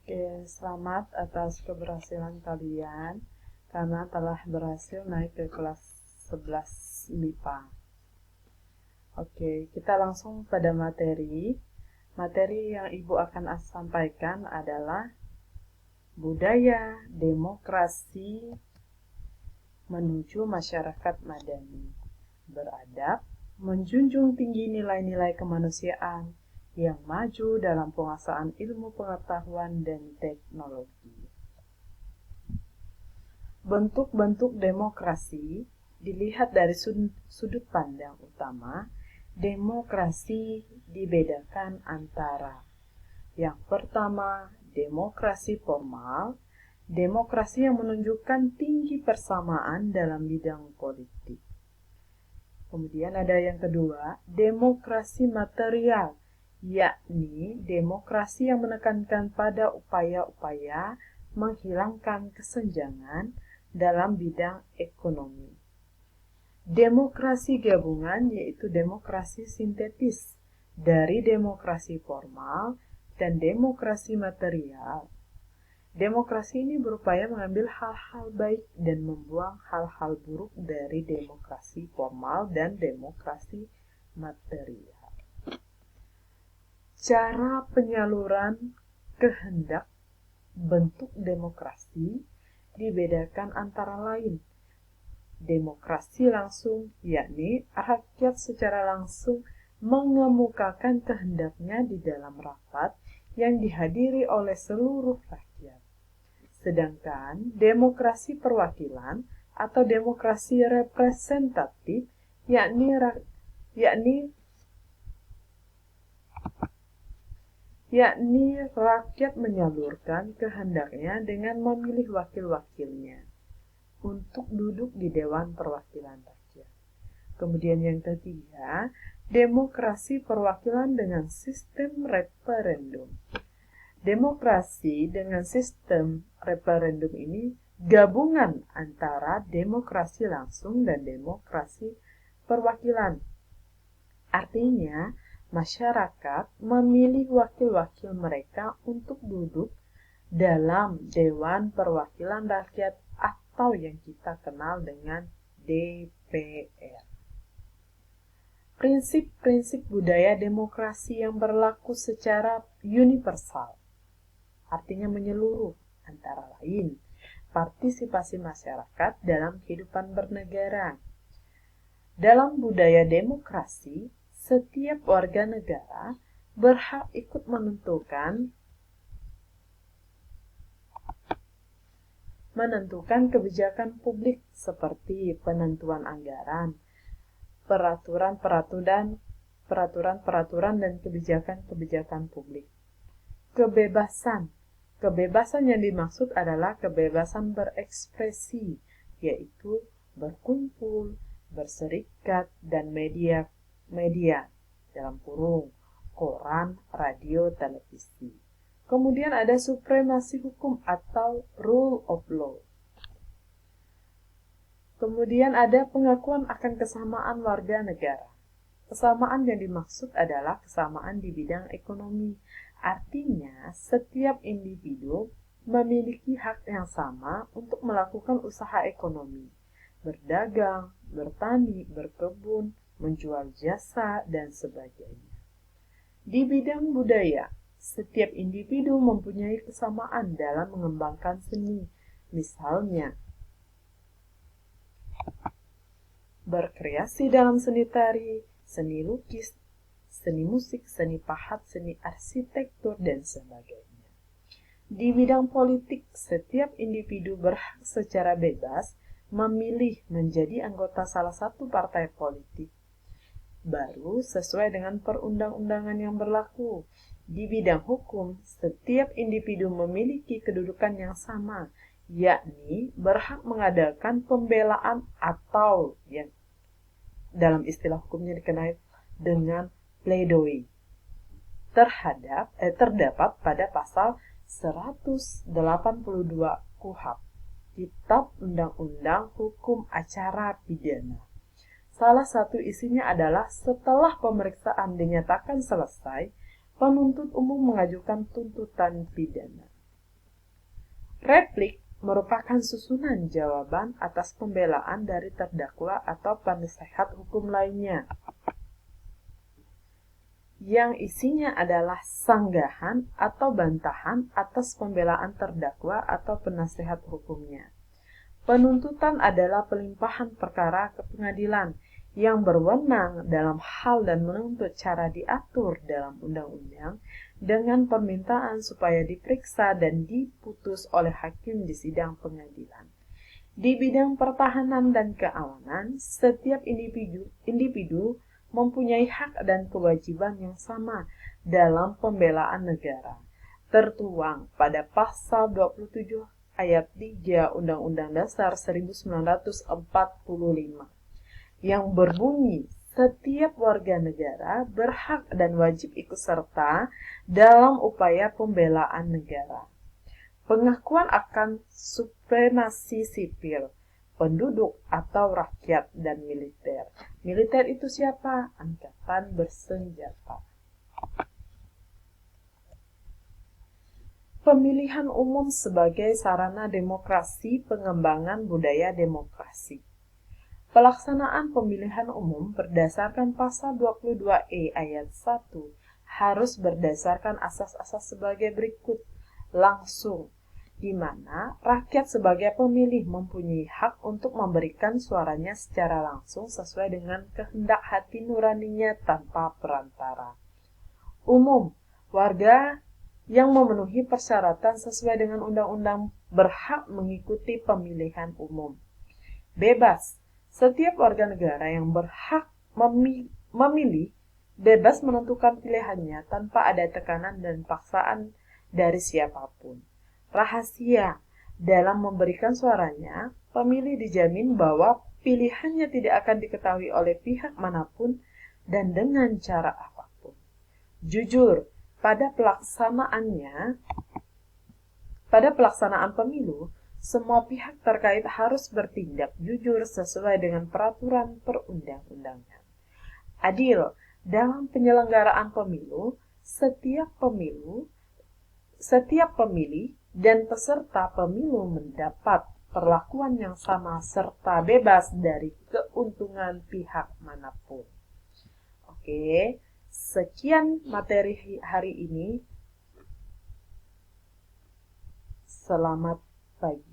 Oke, selamat atas keberhasilan kalian karena telah berhasil naik ke kelas 11 MIPA. Oke, kita langsung pada materi. Materi yang Ibu akan sampaikan adalah budaya demokrasi menuju masyarakat madani, beradab, menjunjung tinggi nilai-nilai kemanusiaan yang maju dalam penguasaan ilmu pengetahuan dan teknologi. Bentuk-bentuk demokrasi dilihat dari sudut pandang utama. Demokrasi dibedakan antara yang pertama, demokrasi formal, demokrasi yang menunjukkan tinggi persamaan dalam bidang politik. Kemudian ada yang kedua, demokrasi material, yakni demokrasi yang menekankan pada upaya-upaya menghilangkan kesenjangan dalam bidang ekonomi. Demokrasi gabungan yaitu demokrasi sintetis dari demokrasi formal dan demokrasi material. Demokrasi ini berupaya mengambil hal-hal baik dan membuang hal-hal buruk dari demokrasi formal dan demokrasi material. Cara penyaluran kehendak bentuk demokrasi dibedakan antara lain. Demokrasi langsung, yakni rakyat secara langsung mengemukakan kehendaknya di dalam rapat yang dihadiri oleh seluruh rakyat. Sedangkan demokrasi perwakilan atau demokrasi representatif, yakni rakyat menyalurkan kehendaknya dengan memilih wakil-wakilnya untuk duduk di Dewan Perwakilan Rakyat. Kemudian yang ketiga, demokrasi perwakilan dengan sistem referendum. Demokrasi dengan sistem referendum ini gabungan antara demokrasi langsung dan demokrasi perwakilan. Artinya, masyarakat memilih wakil-wakil mereka untuk duduk dalam Dewan Perwakilan Rakyat atau yang kita kenal dengan DPR. Prinsip-prinsip budaya demokrasi yang berlaku secara universal, artinya menyeluruh, antara lain partisipasi masyarakat dalam kehidupan bernegara. Dalam budaya demokrasi, setiap warga negara berhak ikut menentukan kebijakan publik seperti penentuan anggaran, peraturan dan kebijakan publik. Kebebasan yang dimaksud adalah kebebasan berekspresi, yaitu berkumpul, berserikat, dan media dalam kurung, koran, radio, televisi. Kemudian ada supremasi hukum atau rule of law. Kemudian ada pengakuan akan kesamaan warga negara. Kesamaan yang dimaksud adalah kesamaan di bidang ekonomi. Artinya, setiap individu memiliki hak yang sama untuk melakukan usaha ekonomi, berdagang, bertani, berkebun, menjual jasa, dan sebagainya. Di bidang budaya, setiap individu mempunyai kesamaan dalam mengembangkan seni, misalnya berkreasi dalam seni tari, seni lukis, seni musik, seni pahat, seni arsitektur, dan sebagainya. Di bidang politik, setiap individu berhak secara bebas memilih menjadi anggota salah satu partai politik baru sesuai dengan perundang-undangan yang berlaku. Di bidang hukum, setiap individu memiliki kedudukan yang sama, yakni berhak mengadakan pembelaan atau yang dalam istilah hukumnya dikenal dengan pledoi terdapat pada pasal 182 KUHP, Kitab Undang-Undang Hukum Acara Pidana. Salah satu isinya adalah setelah pemeriksaan dinyatakan selesai, penuntut umum mengajukan tuntutan pidana. Replik merupakan susunan jawaban atas pembelaan dari terdakwa atau penasehat hukum lainnya, yang isinya adalah sanggahan atau bantahan atas pembelaan terdakwa atau penasehat hukumnya. Penuntutan adalah pelimpahan perkara ke pengadilan yang berwenang dalam hal dan menuntut cara diatur dalam undang-undang dengan permintaan supaya diperiksa dan diputus oleh hakim di sidang pengadilan. Di bidang pertahanan dan keamanan, setiap individu mempunyai hak dan kewajiban yang sama dalam pembelaan negara, tertuang pada pasal 27 ayat 3 Undang-Undang Dasar 1945, yang berbunyi setiap warga negara berhak dan wajib ikut serta dalam upaya pembelaan negara. Pengakuan akan supremasi sipil, penduduk atau rakyat, dan militer. Militer itu siapa? Angkatan bersenjata. Pemilihan umum sebagai sarana demokrasi, pengembangan budaya demokrasi. Pelaksanaan pemilihan umum berdasarkan pasal 22E ayat 1 harus berdasarkan asas-asas sebagai berikut. Langsung, di mana rakyat sebagai pemilih mempunyai hak untuk memberikan suaranya secara langsung sesuai dengan kehendak hati nuraninya tanpa perantara. Umum, warga yang memenuhi persyaratan sesuai dengan undang-undang berhak mengikuti pemilihan umum. Bebas, setiap warga negara yang berhak memilih bebas menentukan pilihannya tanpa ada tekanan dan paksaan dari siapapun. Rahasia, dalam memberikan suaranya, pemilih dijamin bahwa pilihannya tidak akan diketahui oleh pihak manapun dan dengan cara apapun. Jujur, pada pelaksanaan pemilu, semua pihak terkait harus bertindak jujur sesuai dengan peraturan perundang-undangan. Adil, dalam penyelenggaraan pemilu, setiap pemilih dan peserta pemilu mendapat perlakuan yang sama serta bebas dari keuntungan pihak manapun. Oke, sekian materi hari ini. Selamat pagi.